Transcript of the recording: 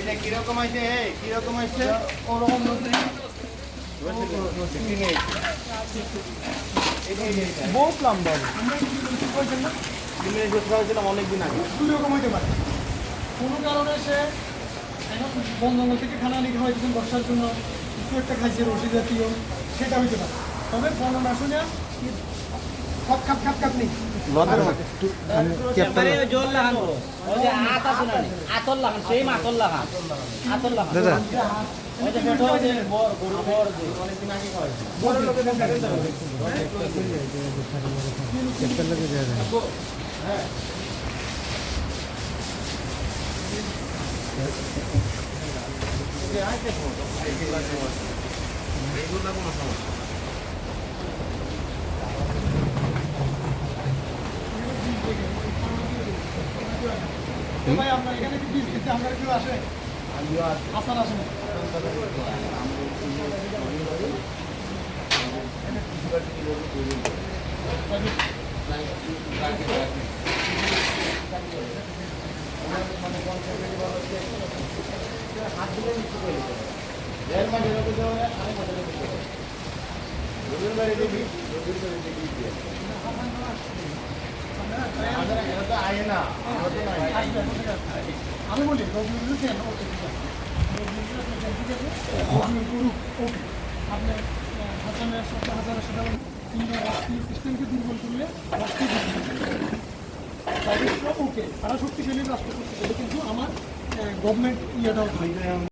এটা কিরকম আছে? কিরকম আছে? ওরকম নদী বহুত লম্বা অনেকদিন আগে। দুই রকম হইতে পারে। কোনো কারণে সে এখন বন জঙ্গল থেকে খানা নিয়ে খাওয়াইছেন বর্ষার জন্য, কিছু একটা খাইছে রশি জাতীয়, সেটা হইতে পারে। তবে বর্ণনা শুনে খপ খাপ খাপ খাপ নেই। ভাই আপনার এখানে কি বীজ দিতে আপনার কেউ আসে? হাসান আসে না? আমি বলি আপনি হাসানের সাথে সিস্টেমকে দুর্বল করলে ওকে তারা শক্তিশালী রাষ্ট্র করতে পারে, কিন্তু আমার গভর্নমেন্ট ইয়েটাও